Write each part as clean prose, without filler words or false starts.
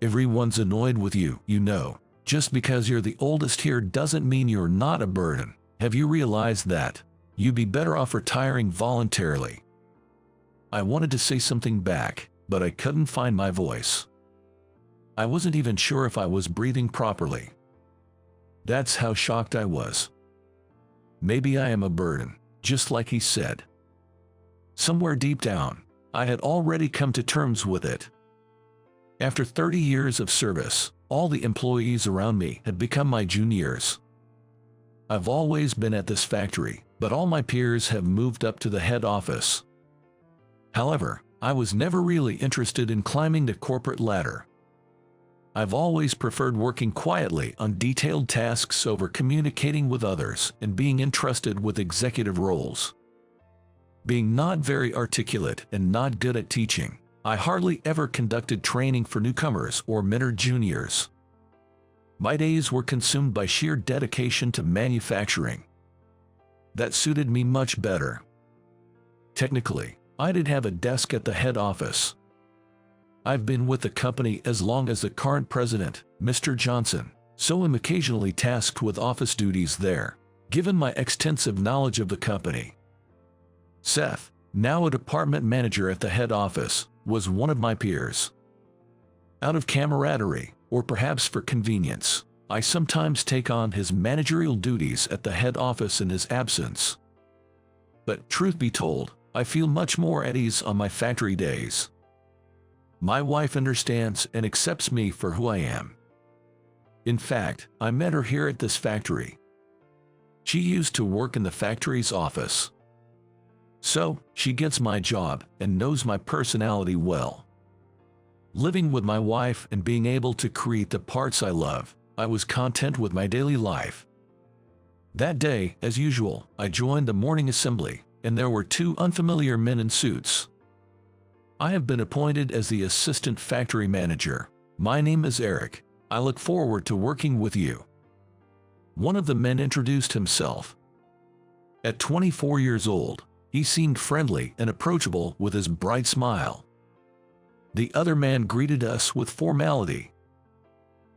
Everyone's annoyed with you, you know. Just because you're the oldest here doesn't mean you're not a burden. Have you realized that? You'd be better off retiring voluntarily." I wanted to say something back, but I couldn't find my voice. I wasn't even sure if I was breathing properly. That's how shocked I was. Maybe I am a burden, just like he said. Somewhere deep down, I had already come to terms with it. After 30 years of service, all the employees around me had become my juniors. I've always been at this factory, but all my peers have moved up to the head office. However, I was never really interested in climbing the corporate ladder. I've always preferred working quietly on detailed tasks over communicating with others and being entrusted with executive roles. Being not very articulate and not good at teaching, I hardly ever conducted training for newcomers or mentored juniors. My days were consumed by sheer dedication to manufacturing. That suited me much better. Technically, I did have a desk at the head office. I've been with the company as long as the current president, Mr. Johnson, so I'm occasionally tasked with office duties there, given my extensive knowledge of the company. Seth, now a department manager at the head office, was one of my peers. Out of camaraderie, or perhaps for convenience, I sometimes take on his managerial duties at the head office in his absence. But truth be told, I feel much more at ease on my factory days. My wife understands and accepts me for who I am. In fact, I met her here at this factory. She used to work in the factory's office. So, she gets my job and knows my personality well. Living with my wife and being able to create the parts I love, I was content with my daily life. That day, as usual, I joined the morning assembly, and there were two unfamiliar men in suits. "I have been appointed as the assistant factory manager. My name is Eric. I look forward to working with you." One of the men introduced himself. At 24 years old, he seemed friendly and approachable with his bright smile. The other man greeted us with formality.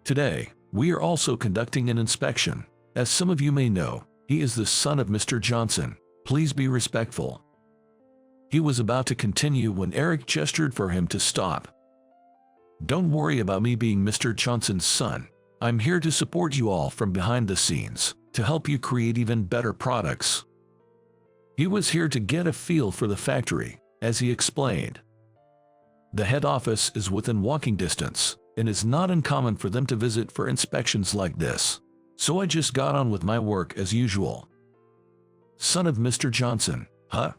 "Today, we are also conducting an inspection. As some of you may know, he is the son of Mr. Johnson. Please be respectful." He was about to continue when Eric gestured for him to stop. "Don't worry about me being Mr. Johnson's son. I'm here to support you all from behind the scenes, to help you create even better products." He was here to get a feel for the factory, as he explained. The head office is within walking distance, and it's not uncommon for them to visit for inspections like this, so I just got on with my work as usual. Son of Mr. Johnson, huh?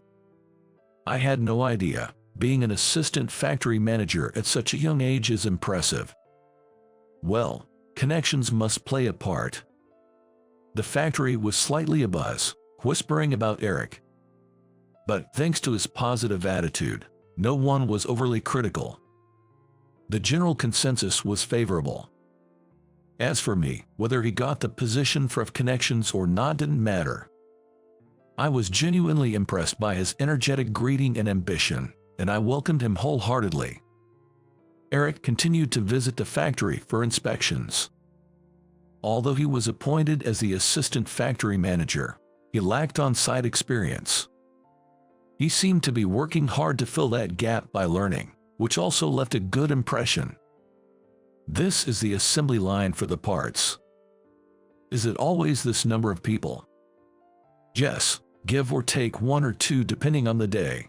I had no idea. Being an assistant factory manager at such a young age is impressive. Well, connections must play a part. The factory was slightly abuzz, whispering about Eric. But thanks to his positive attitude, no one was overly critical. The general consensus was favorable. As for me, whether he got the position for connections or not didn't matter. I was genuinely impressed by his energetic greeting and ambition, and I welcomed him wholeheartedly. Eric continued to visit the factory for inspections. Although he was appointed as the assistant factory manager, he lacked on-site experience. He seemed to be working hard to fill that gap by learning, which also left a good impression. This is the assembly line for the parts. Is it always this number of people? Yes, give or take one or two depending on the day.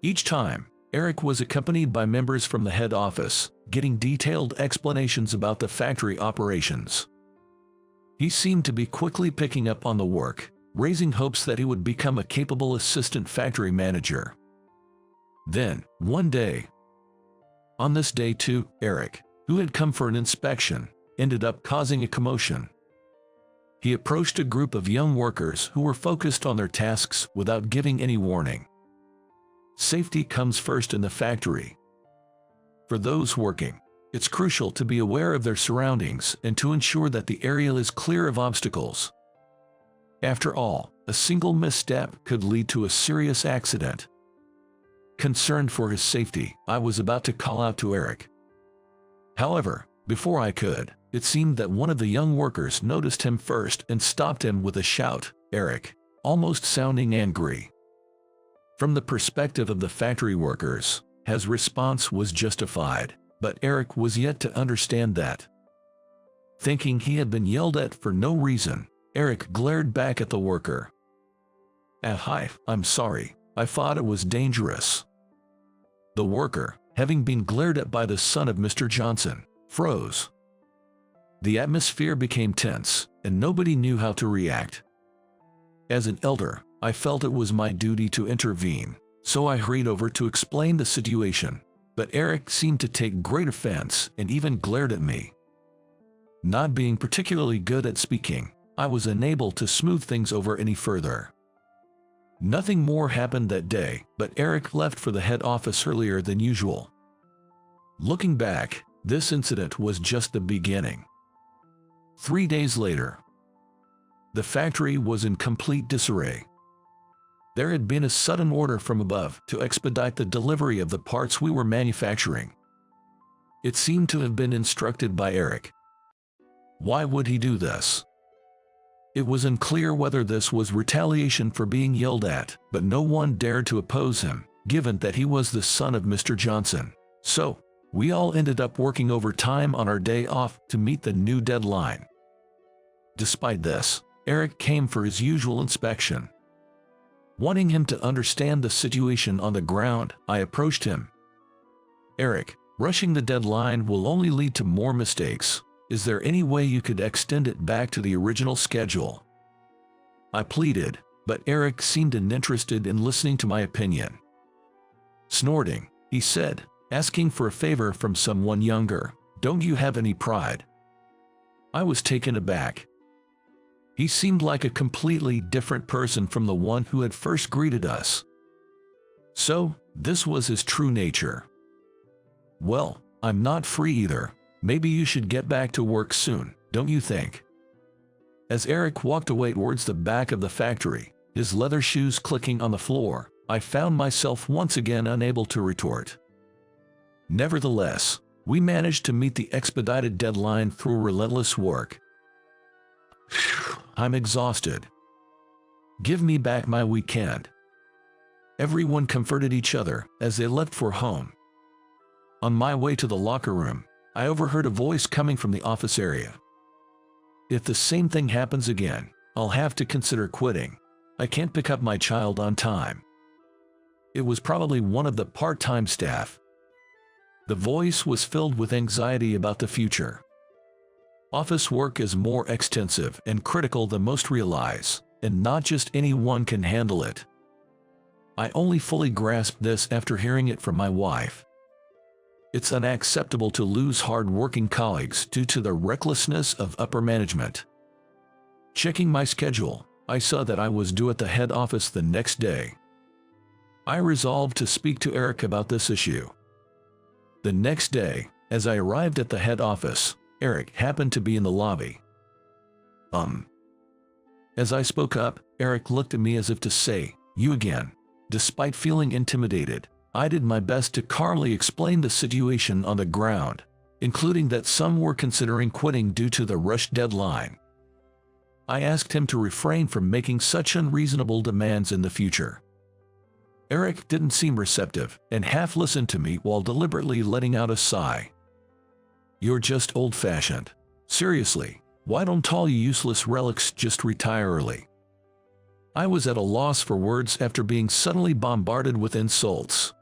Each time, Eric was accompanied by members from the head office, getting detailed explanations about the factory operations. He seemed to be quickly picking up on the work, raising hopes that he would become a capable assistant factory manager. Then, one day. On this day too, Eric, who had come for an inspection, ended up causing a commotion. He approached a group of young workers who were focused on their tasks without giving any warning. Safety comes first in the factory. For those working, it's crucial to be aware of their surroundings and to ensure that the area is clear of obstacles. After all, a single misstep could lead to a serious accident. Concerned for his safety, I was about to call out to Eric. However, before I could, it seemed that one of the young workers noticed him first and stopped him with a shout, "Eric," almost sounding angry. From the perspective of the factory workers, his response was justified, but Eric was yet to understand that. Thinking he had been yelled at for no reason, Eric glared back at the worker. "Hi, I'm sorry, I thought it was dangerous." The worker, having been glared at by the son of Mr. Johnson, froze. The atmosphere became tense, and nobody knew how to react. As an elder, I felt it was my duty to intervene, so I hurried over to explain the situation, but Eric seemed to take great offense and even glared at me. Not being particularly good at speaking, I was unable to smooth things over any further. Nothing more happened that day, but Eric left for the head office earlier than usual. Looking back, this incident was just the beginning. 3 days later, the factory was in complete disarray. There had been a sudden order from above to expedite the delivery of the parts we were manufacturing. It seemed to have been instructed by Eric. Why would he do this? It was unclear whether this was retaliation for being yelled at, but no one dared to oppose him, given that he was the son of Mr. Johnson. So, we all ended up working overtime on our day off to meet the new deadline. Despite this, Eric came for his usual inspection. Wanting him to understand the situation on the ground, I approached him. "Eric, rushing the deadline will only lead to more mistakes. Is there any way you could extend it back to the original schedule?" I pleaded, but Eric seemed uninterested in listening to my opinion. Snorting, he said, asking for a favor from someone younger, "Don't you have any pride?" I was taken aback. He seemed like a completely different person from the one who had first greeted us. So, this was his true nature. "Well, I'm not free either. Maybe you should get back to work soon, don't you think?" As Eric walked away towards the back of the factory, his leather shoes clicking on the floor, I found myself once again unable to retort. Nevertheless, we managed to meet the expedited deadline through relentless work. I'm exhausted. Give me back my weekend. Everyone comforted each other as they left for home. On my way to the locker room, I overheard a voice coming from the office area. "If the same thing happens again, I'll have to consider quitting. I can't pick up my child on time." It was probably one of the part-time staff. The voice was filled with anxiety about the future. Office work is more extensive and critical than most realize, and not just anyone can handle it. I only fully grasped this after hearing it from my wife. It's unacceptable to lose hard-working colleagues due to the recklessness of upper management. Checking my schedule, I saw that I was due at the head office the next day. I resolved to speak to Eric about this issue. The next day, as I arrived at the head office, Eric happened to be in the lobby. As I spoke up, Eric looked at me as if to say, "You again." Despite feeling intimidated, I did my best to calmly explain the situation on the ground, including that some were considering quitting due to the rushed deadline. I asked him to refrain from making such unreasonable demands in the future. Eric didn't seem receptive and half listened to me while deliberately letting out a sigh. "You're just old-fashioned. Seriously, why don't all you useless relics just retire early?" I was at a loss for words after being suddenly bombarded with insults.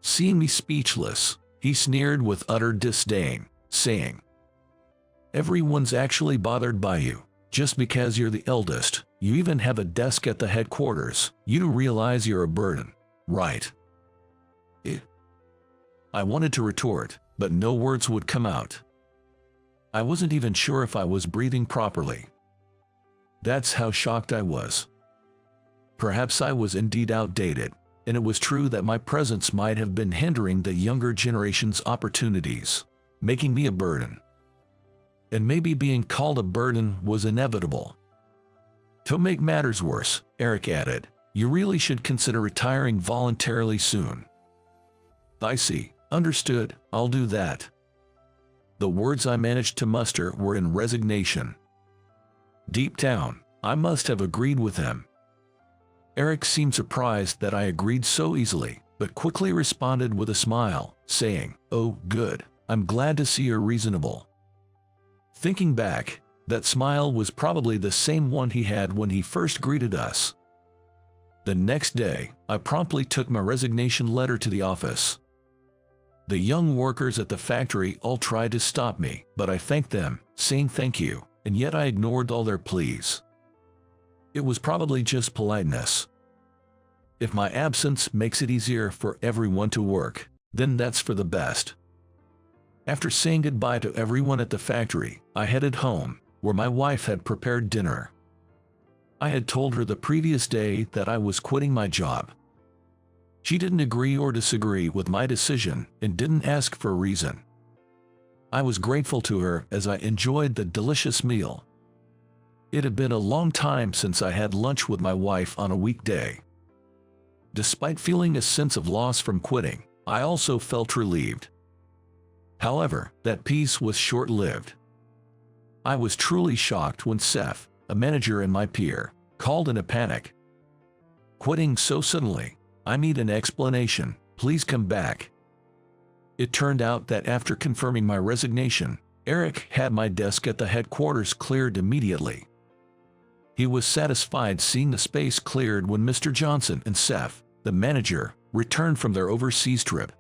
Seeing me speechless, he sneered with utter disdain, saying, "Everyone's actually bothered by you. Just because you're the eldest, you even have a desk at the headquarters, you do realize you're a burden, right?" I wanted to retort, but no words would come out. I wasn't even sure if I was breathing properly. That's how shocked I was. Perhaps I was indeed outdated, and it was true that my presence might have been hindering the younger generation's opportunities, making me a burden. And maybe being called a burden was inevitable. To make matters worse, Eric added, "You really should consider retiring voluntarily soon." "I see. Understood, I'll do that." The words I managed to muster were in resignation. Deep down, I must have agreed with him. Eric seemed surprised that I agreed so easily, but quickly responded with a smile, saying, "Oh, good. I'm glad to see you're reasonable." Thinking back, that smile was probably the same one he had when he first greeted us. The next day, I promptly took my resignation letter to the office. The young workers at the factory all tried to stop me, but I thanked them, saying thank you, and yet I ignored all their pleas. It was probably just politeness. If my absence makes it easier for everyone to work, then that's for the best. After saying goodbye to everyone at the factory, I headed home, where my wife had prepared dinner. I had told her the previous day that I was quitting my job. She didn't agree or disagree with my decision and didn't ask for a reason. I was grateful to her as I enjoyed the delicious meal. It had been a long time since I had lunch with my wife on a weekday. Despite feeling a sense of loss from quitting, I also felt relieved. However, that peace was short-lived. I was truly shocked when Seth, a manager and my peer, called in a panic. "Quitting so suddenly? I need an explanation. Please come back." It turned out that after confirming my resignation, Eric had my desk at the headquarters cleared immediately. He was satisfied seeing the space cleared when Mr. Johnson and Seth, the manager, returned from their overseas trip.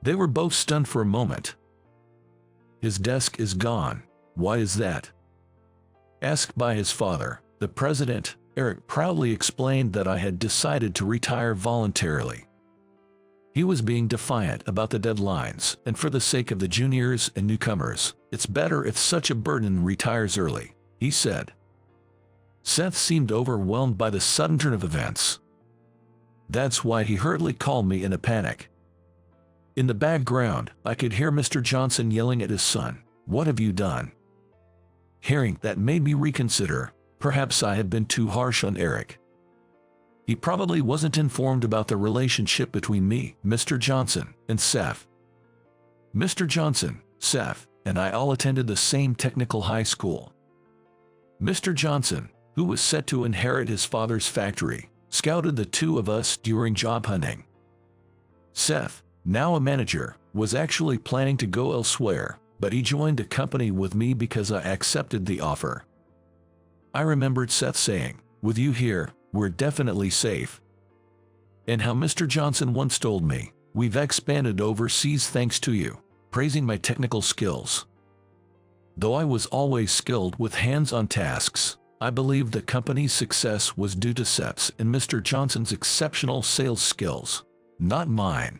They were both stunned for a moment. "His desk is gone. Why is that?" Asked by his father, the president, Eric proudly explained that I had decided to retire voluntarily. He was being defiant about the deadlines, and for the sake of the juniors and newcomers, it's better if such a burden retires early, he said. Seth seemed overwhelmed by the sudden turn of events. That's why he hurriedly called me in a panic. In the background, I could hear Mr. Johnson yelling at his son, "What have you done?" Hearing that made me reconsider. Perhaps I had been too harsh on Eric. He probably wasn't informed about the relationship between me, Mr. Johnson, and Seth. Mr. Johnson, Seth, and I all attended the same technical high school. Mr. Johnson, who was set to inherit his father's factory, scouted the two of us during job hunting. Seth, now a manager, was actually planning to go elsewhere, but he joined the company with me because I accepted the offer. I remembered Seth saying, "With you here, we're definitely safe." And how Mr. Johnson once told me, "We've expanded overseas thanks to you," praising my technical skills. Though I was always skilled with hands-on tasks, I believe the company's success was due to Seth's and Mr. Johnson's exceptional sales skills, not mine.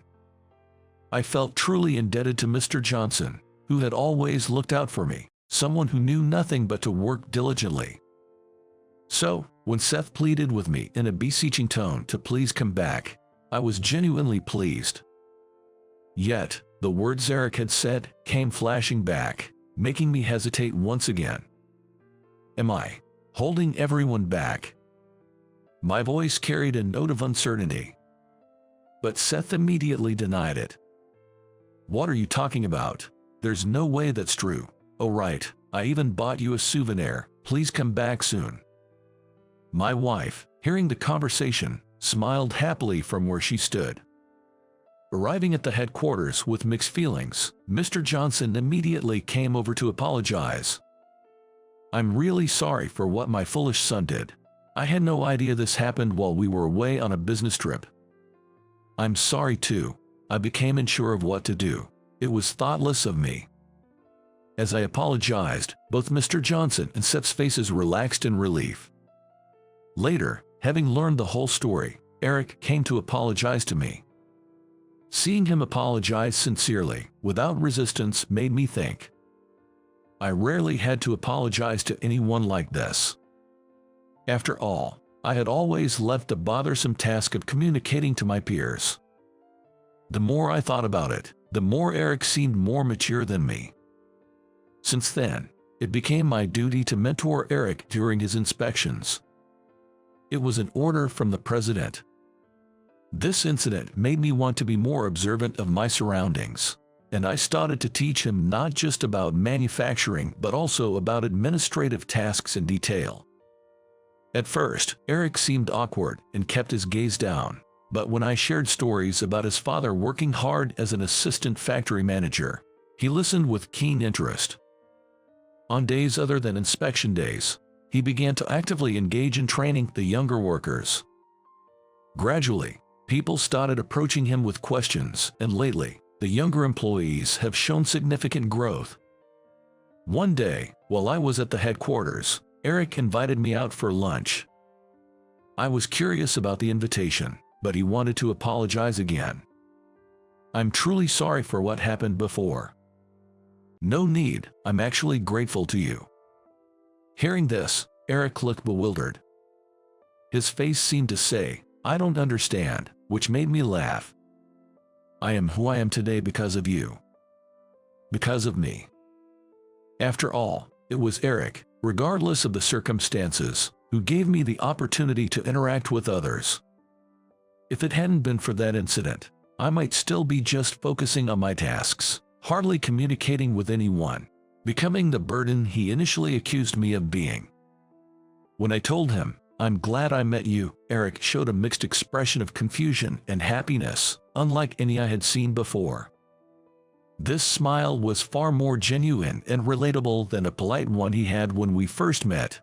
I felt truly indebted to Mr. Johnson, who had always looked out for me, someone who knew nothing but to work diligently. So, when Seth pleaded with me in a beseeching tone to please come back, I was genuinely pleased. Yet, the words Eric had said came flashing back, making me hesitate once again. Am I holding everyone back? My voice carried a note of uncertainty. But Seth immediately denied it. "What are you talking about? There's no way that's true. Oh right, I even bought you a souvenir. Please come back soon." My wife, hearing the conversation, smiled happily from where she stood. Arriving at the headquarters with mixed feelings, Mr. Johnson immediately came over to apologize. "I'm really sorry for what my foolish son did. I had no idea this happened while we were away on a business trip. I'm sorry too. I became unsure of what to do. It was thoughtless of me." As I apologized, both Mr. Johnson and Seth's faces relaxed in relief. Later, having learned the whole story, Eric came to apologize to me. Seeing him apologize sincerely, without resistance, made me think. I rarely had to apologize to anyone like this. After all, I had always left the bothersome task of communicating to my peers. The more I thought about it, the more Eric seemed more mature than me. Since then, it became my duty to mentor Eric during his inspections. It was an order from the president. This incident made me want to be more observant of my surroundings. and I started to teach him not just about manufacturing but also about administrative tasks in detail. At first, Eric seemed awkward and kept his gaze down, but when I shared stories about his father working hard as an assistant factory manager, he listened with keen interest. On days other than inspection days, he began to actively engage in training the younger workers. Gradually, people started approaching him with questions, and lately, the younger employees have shown significant growth. One day, while I was at the headquarters, Eric invited me out for lunch. I was curious about the invitation, but he wanted to apologize again. "I'm truly sorry for what happened before." "No need, I'm actually grateful to you." Hearing this, Eric looked bewildered. His face seemed to say, "I don't understand," which made me laugh. "I am who I am today because of you. Because of me." After all, it was Eric, regardless of the circumstances, who gave me the opportunity to interact with others. If it hadn't been for that incident, I might still be just focusing on my tasks, hardly communicating with anyone, becoming the burden he initially accused me of being. When I told him, "I'm glad I met you," Eric showed a mixed expression of confusion and happiness, unlike any I had seen before. This smile was far more genuine and relatable than a polite one he had when we first met.